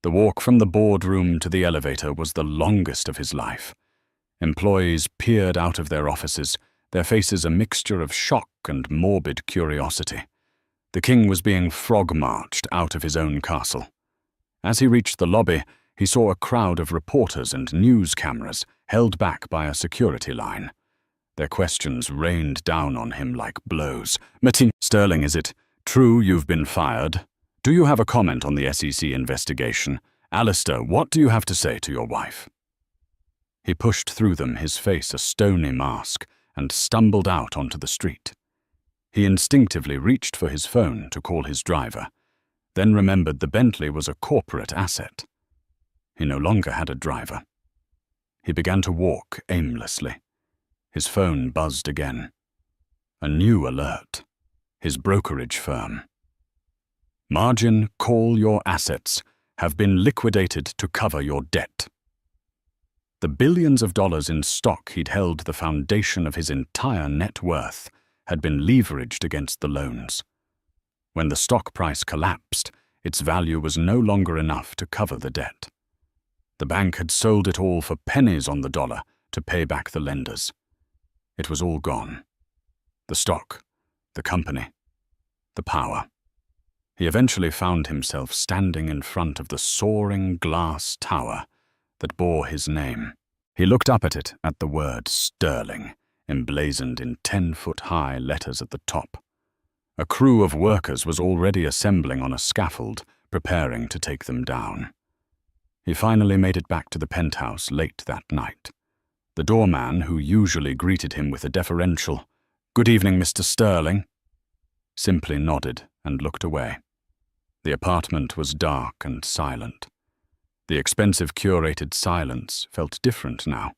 The walk from the boardroom to the elevator was the longest of his life. Employees peered out of their offices, their faces a mixture of shock and morbid curiosity. The king was being frog-marched out of his own castle. As he reached the lobby, he saw a crowd of reporters and news cameras held back by a security line. Their questions rained down on him like blows. "Sterling, is it true you've been fired? Do you have a comment on the SEC investigation? Alistair, what do you have to say to your wife?" He pushed through them, his face a stony mask, and stumbled out onto the street. He instinctively reached for his phone to call his driver, then remembered the Bentley was a corporate asset. He no longer had a driver. He began to walk aimlessly. His phone buzzed again. A new alert. His brokerage firm. "Margin call your assets have been liquidated to cover your debt." The billions of dollars in stock he'd held, the foundation of his entire net worth, had been leveraged against the loans. When the stock price collapsed, its value was no longer enough to cover the debt. The bank had sold it all for pennies on the dollar to pay back the lenders. It was all gone. The stock, the company, the power. He eventually found himself standing in front of the soaring glass tower that bore his name. He looked up at it, at the word Sterling, emblazoned in 10-foot-high letters at the top. A crew of workers was already assembling on a scaffold, preparing to take them down. He finally made it back to the penthouse late that night. The doorman, who usually greeted him with a deferential, "Good evening, Mr. Sterling," simply nodded and looked away. The apartment was dark and silent. The expensive curated silence felt different now.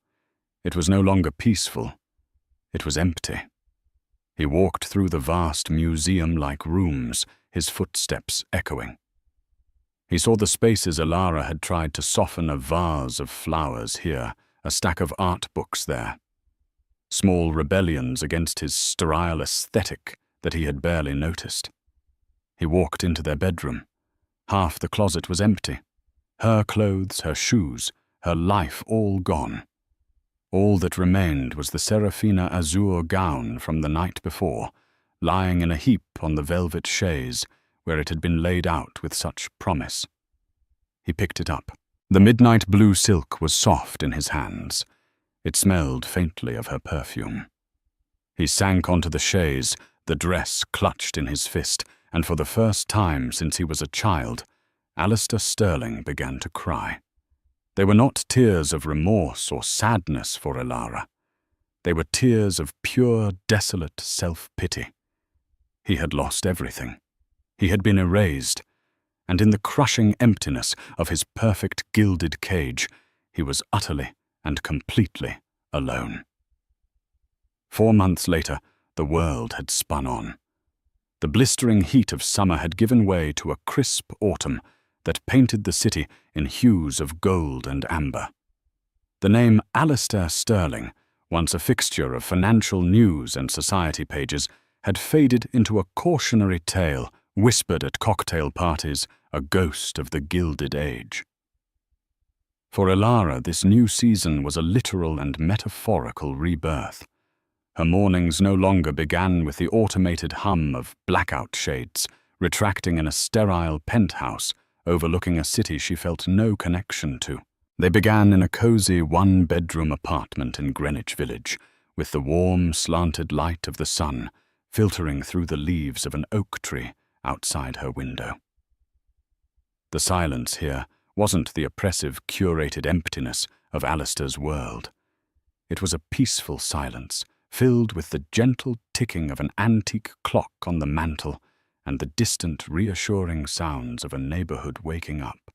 It was no longer peaceful. It was empty. He walked through the vast museum-like rooms, his footsteps echoing. He saw the spaces Alara had tried to soften, a vase of flowers here, a stack of art books there. Small rebellions against his sterile aesthetic that he had barely noticed. He walked into their bedroom. Half the closet was empty. Her clothes, her shoes, her life all gone. All that remained was the Serafina azure gown from the night before, lying in a heap on the velvet chaise where it had been laid out with such promise. He picked it up. The midnight blue silk was soft in his hands. It smelled faintly of her perfume. He sank onto the chaise, the dress clutched in his fist, and for the first time since he was a child, Alistair Sterling began to cry. They were not tears of remorse or sadness for Alara. They were tears of pure, desolate self-pity. He had lost everything. He had been erased, and in the crushing emptiness of his perfect gilded cage, he was utterly and completely alone. 4 months later, the world had spun on. The blistering heat of summer had given way to a crisp autumn that painted the city in hues of gold and amber. The name Alistair Sterling, once a fixture of financial news and society pages, had faded into a cautionary tale whispered at cocktail parties, a ghost of the Gilded Age. For Alara, this new season was a literal and metaphorical rebirth. Her mornings no longer began with the automated hum of blackout shades, retracting in a sterile penthouse overlooking a city she felt no connection to. They began in a cozy one-bedroom apartment in Greenwich Village, with the warm, slanted light of the sun filtering through the leaves of an oak tree outside her window. The silence here wasn't the oppressive, curated emptiness of Alistair's world. It was a peaceful silence, filled with the gentle ticking of an antique clock on the mantel and the distant, reassuring sounds of a neighborhood waking up.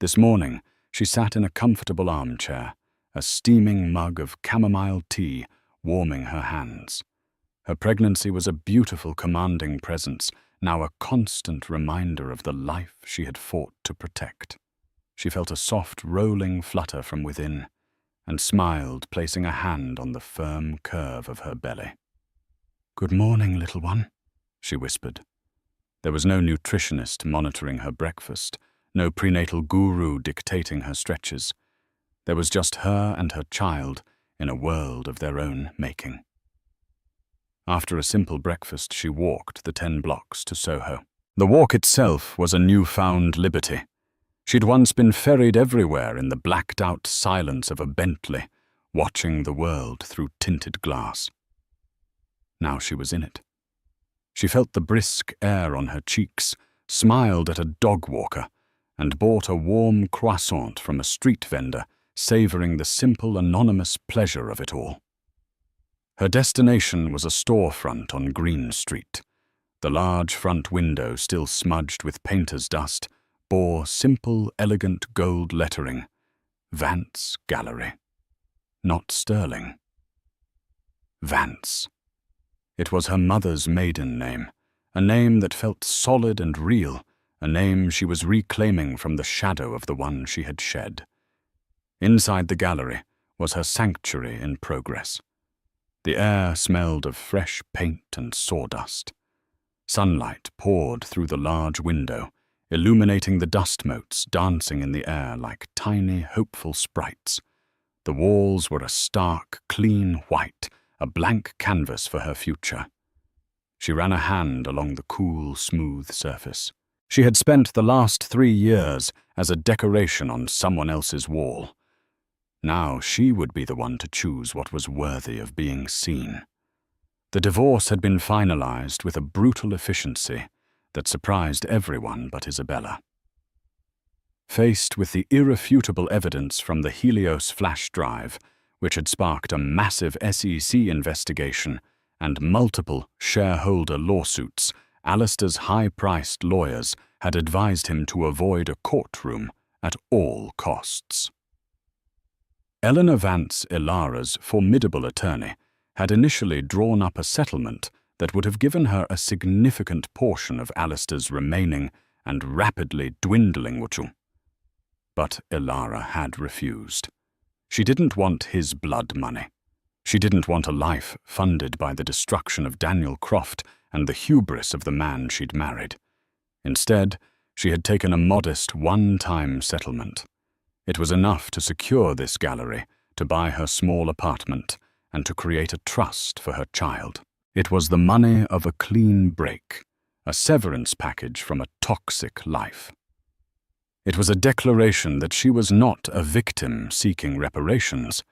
This morning, she sat in a comfortable armchair, a steaming mug of chamomile tea warming her hands. Her pregnancy was a beautiful, commanding presence, now a constant reminder of the life she had fought to protect. She felt a soft, rolling flutter from within, and smiled, placing a hand on the firm curve of her belly. "Good morning, little one," she whispered. There was no nutritionist monitoring her breakfast, no prenatal guru dictating her stretches. There was just her and her child in a world of their own making. After a simple breakfast, she walked the 10 blocks to Soho. The walk itself was a newfound liberty. She'd once been ferried everywhere in the blacked-out silence of a Bentley, watching the world through tinted glass. Now she was in it. She felt the brisk air on her cheeks, smiled at a dog walker, and bought a warm croissant from a street vendor, savoring the simple, anonymous pleasure of it all. Her destination was a storefront on Green Street. The large front window, still smudged with painter's dust, bore simple, elegant gold lettering, Vance Gallery. Not Sterling. Vance. It was her mother's maiden name, a name that felt solid and real, a name she was reclaiming from the shadow of the one she had shed. Inside the gallery was her sanctuary in progress. The air smelled of fresh paint and sawdust. Sunlight poured through the large window, illuminating the dust motes dancing in the air like tiny, hopeful sprites. The walls were a stark, clean white, a blank canvas for her future. She ran a hand along the cool, smooth surface. She had spent the last 3 years as a decoration on someone else's wall. Now she would be the one to choose what was worthy of being seen. The divorce had been finalized with a brutal efficiency that surprised everyone but Isabella. Faced with the irrefutable evidence from the Helios flash drive, which had sparked a massive SEC investigation and multiple shareholder lawsuits, Alistair's high-priced lawyers had advised him to avoid a courtroom at all costs. Eleanor Vance, Alara's formidable attorney, had initially drawn up a settlement that would have given her a significant portion of Alistair's remaining and rapidly dwindling wuchu. But Ilara had refused. She didn't want his blood money. She didn't want a life funded by the destruction of Daniel Croft and the hubris of the man she'd married. Instead, she had taken a modest one-time settlement. It was enough to secure this gallery, to buy her small apartment, and to create a trust for her child. It was the money of a clean break, a severance package from a toxic life. It was a declaration that she was not a victim seeking reparations,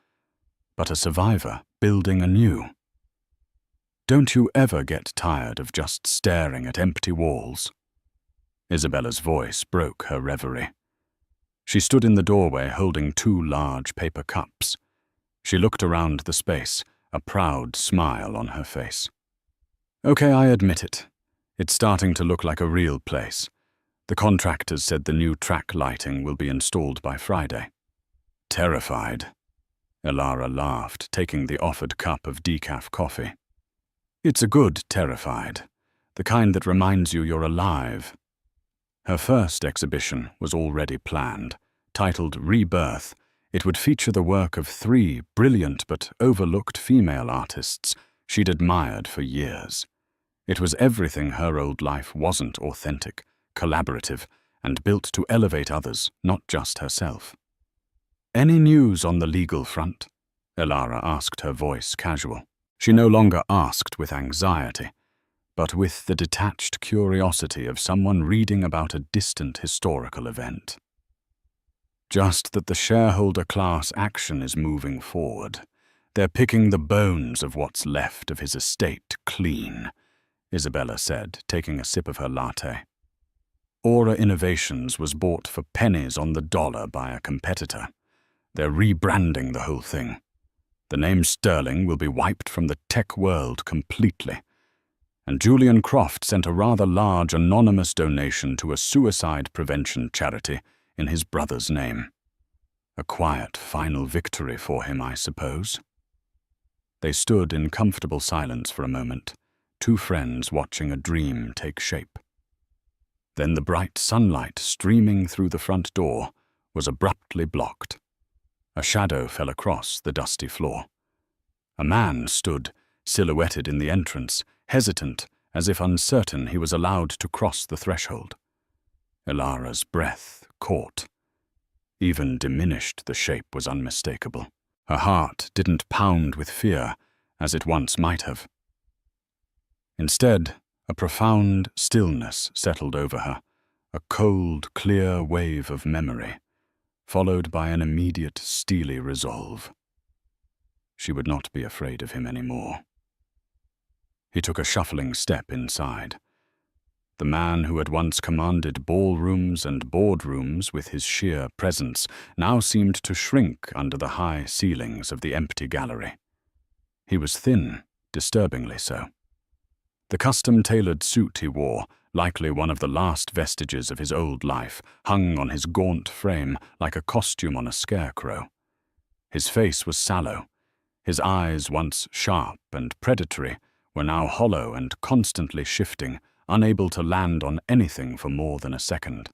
but a survivor building anew. Don't you ever get tired of just staring at empty walls? Isabella's voice broke her reverie. She stood in the doorway holding 2 large paper cups. She looked around the space, a proud smile on her face. Okay, I admit it. It's starting to look like a real place. The contractors said the new track lighting will be installed by Friday. Terrified, Ilara laughed, taking the offered cup of decaf coffee. It's a good terrified, the kind that reminds you you're alive. Her first exhibition was already planned. Titled Rebirth, it would feature the work of 3 brilliant but overlooked female artists she'd admired for years. It was everything her old life wasn't: authentic, collaborative, and built to elevate others, not just herself. Any news on the legal front? Ilara asked, her voice casual. She no longer asked with anxiety, but with the detached curiosity of someone reading about a distant historical event. Just that the shareholder class action is moving forward. They're picking the bones of what's left of his estate clean, Isabella said, taking a sip of her latte. Aura Innovations was bought for pennies on the dollar by a competitor. They're rebranding the whole thing. The name Sterling will be wiped from the tech world completely. And Julian Croft sent a rather large anonymous donation to a suicide prevention charity in his brother's name. A quiet final victory for him, I suppose. They stood in comfortable silence for a moment, 2 friends watching a dream take shape. Then the bright sunlight streaming through the front door was abruptly blocked. A shadow fell across the dusty floor. A man stood, silhouetted in the entrance, hesitant, as if uncertain he was allowed to cross the threshold. Ilara's breath caught. Even diminished, the shape was unmistakable. Her heart didn't pound with fear, as it once might have. Instead, a profound stillness settled over her, a cold, clear wave of memory, followed by an immediate, steely resolve. She would not be afraid of him anymore. He took a shuffling step inside. The man who had once commanded ballrooms and boardrooms with his sheer presence now seemed to shrink under the high ceilings of the empty gallery. He was thin, disturbingly so. The custom-tailored suit he wore, likely one of the last vestiges of his old life, hung on his gaunt frame like a costume on a scarecrow. His face was sallow. His eyes, once sharp and predatory, were now hollow and constantly shifting, unable to land on anything for more than a second.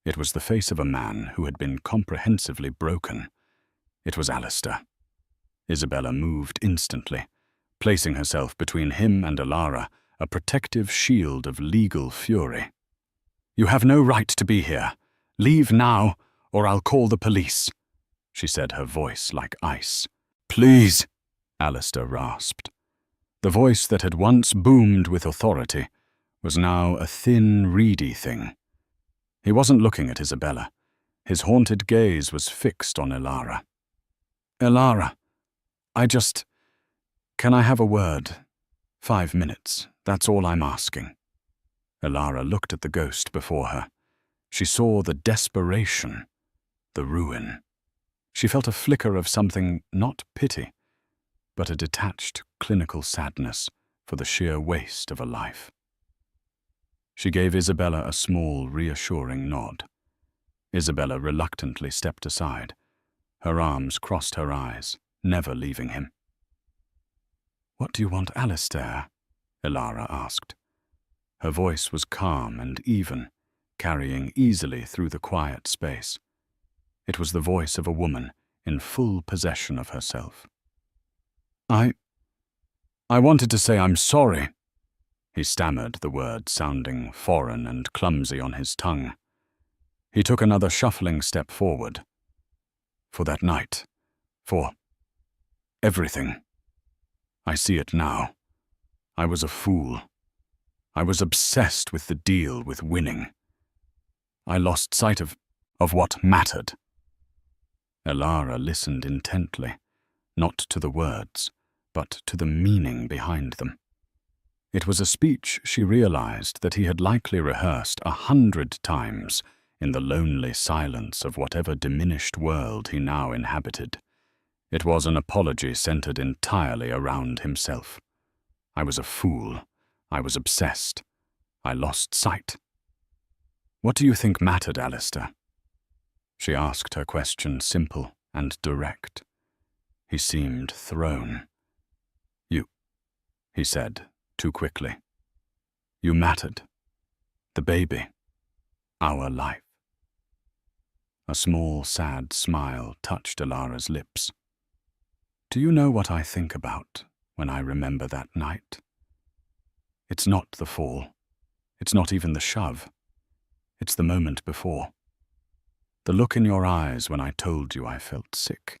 It was the face of a man who had been comprehensively broken. It was Alistair. Isabella moved instantly, placing herself between him and Ilara, a protective shield of legal fury. "You have no right to be here. Leave now, or I'll call the police," she said, her voice like ice. "Please," Alistair rasped. The voice that had once boomed with authority was now a thin, reedy thing. He wasn't looking at Isabella. His haunted gaze was fixed on Ilara. "Ilara, can I have a word? 5 minutes, that's all I'm asking." Ilara looked at the ghost before her. She saw the desperation, the ruin. She felt a flicker of something, not pity, but a detached, clinical sadness for the sheer waste of a life. She gave Isabella a small, reassuring nod. Isabella reluctantly stepped aside. Her arms crossed her eyes, never leaving him. "What do you want, Alistair?" Ilara asked. Her voice was calm and even, carrying easily through the quiet space. It was the voice of a woman in full possession of herself. I wanted to say I'm sorry." He stammered the word, sounding foreign and clumsy on his tongue. He took another shuffling step forward. "For that night. For everything. I see it now. I was a fool. I was obsessed with the deal, with winning. I lost sight of what mattered." Elara listened intently, not to the words, but to the meaning behind them. It was a speech she realized that he had likely rehearsed 100 times in the lonely silence of whatever diminished world he now inhabited. It was an apology centered entirely around himself. "I was a fool. I was obsessed. I lost sight." "What do you think mattered, Alistair?" She asked her question simple and direct. He seemed thrown. "You," he said, too quickly. "You mattered. The baby. Our life." A small, sad smile touched Elara's lips. "Do you know what I think about when I remember that night? It's not the fall. It's not even the shove. It's the moment before. The look in your eyes when I told you I felt sick.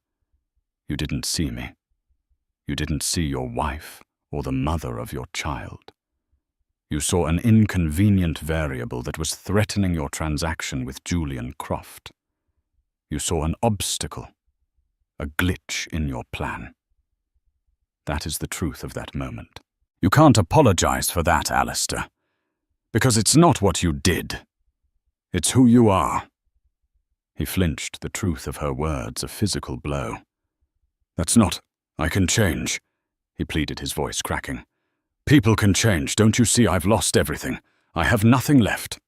You didn't see me. You didn't see your wife or the mother of your child. You saw an inconvenient variable that was threatening your transaction with Julian Croft. You saw an obstacle, a glitch in your plan. That is the truth of that moment. You can't apologize for that, Alistair, because it's not what you did. It's who you are." He flinched, the truth of her words a physical blow. "That's not. I can change," he pleaded, his voice cracking. "People can change. Don't you see I've lost everything? I have nothing left."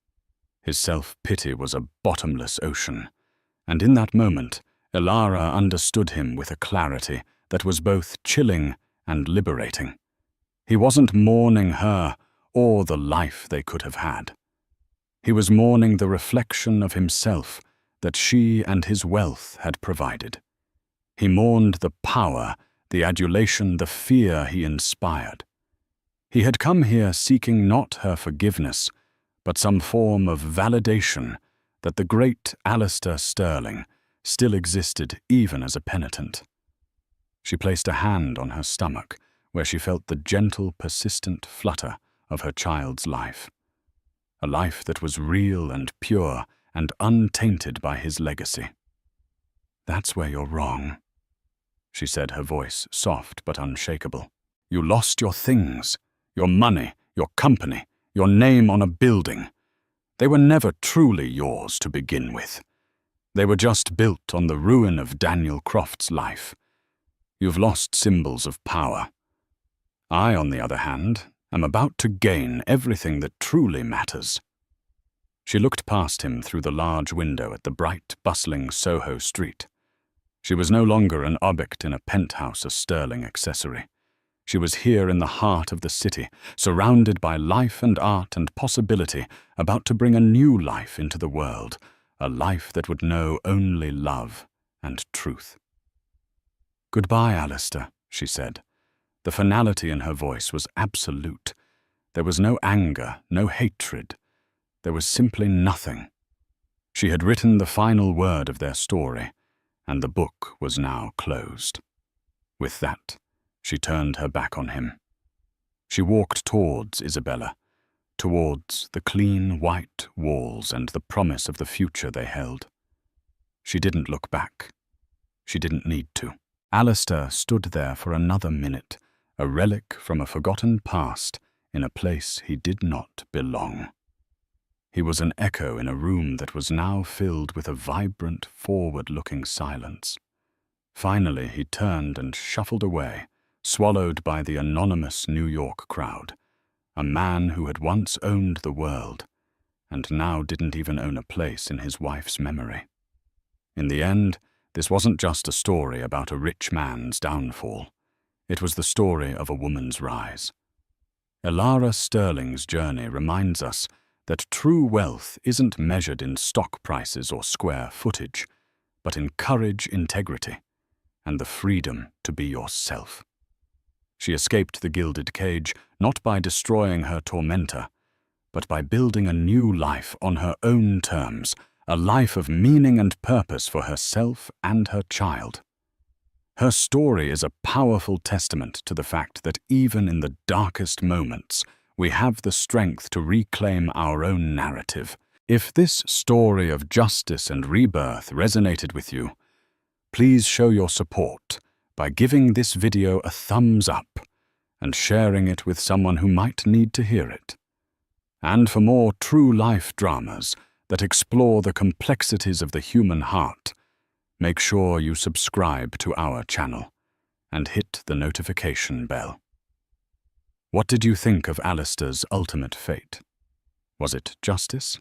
His self-pity was a bottomless ocean, and in that moment, Elara understood him with a clarity that was both chilling and liberating. He wasn't mourning her or the life they could have had. He was mourning the reflection of himself that she and his wealth had provided. He mourned the power, the adulation, the fear he inspired. He had come here seeking not her forgiveness, but some form of validation that the great Alistair Sterling still existed even as a penitent. She placed a hand on her stomach, where she felt the gentle, persistent flutter of her child's life. A life that was real and pure and untainted by his legacy. "That's where you're wrong," she said, her voice soft but unshakable. "You lost your things, your money, your company, your name on a building. They were never truly yours to begin with. They were just built on the ruin of Daniel Croft's life. You've lost symbols of power. I, on the other hand, am about to gain everything that truly matters." She looked past him through the large window at the bright, bustling Soho street. She was no longer an object in a penthouse, a sterling accessory. She was here in the heart of the city, surrounded by life and art and possibility, about to bring a new life into the world, a life that would know only love and truth. "Goodbye, Alistair," she said. The finality in her voice was absolute. There was no anger, no hatred. There was simply nothing. She had written the final word of their story, and the book was now closed. With that, she turned her back on him. She walked towards Isabella, towards the clean white walls and the promise of the future they held. She didn't look back. She didn't need to. Alistair stood there for another minute, a relic from a forgotten past in a place he did not belong. He was an echo in a room that was now filled with a vibrant, forward-looking silence. Finally, he turned and shuffled away, swallowed by the anonymous New York crowd, a man who had once owned the world, and now didn't even own a place in his wife's memory. In the end, this wasn't just a story about a rich man's downfall. It was the story of a woman's rise. Elara Sterling's journey reminds us that true wealth isn't measured in stock prices or square footage, but in courage, integrity, and the freedom to be yourself. She escaped the gilded cage not by destroying her tormentor, but by building a new life on her own terms, a life of meaning and purpose for herself and her child. Her story is a powerful testament to the fact that even in the darkest moments, we have the strength to reclaim our own narrative. If this story of justice and rebirth resonated with you, please show your support by giving this video a thumbs up and sharing it with someone who might need to hear it. And for more true-life dramas that explore the complexities of the human heart, make sure you subscribe to our channel and hit the notification bell. What did you think of Alistair's ultimate fate? Was it justice?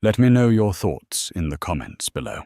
Let me know your thoughts in the comments below.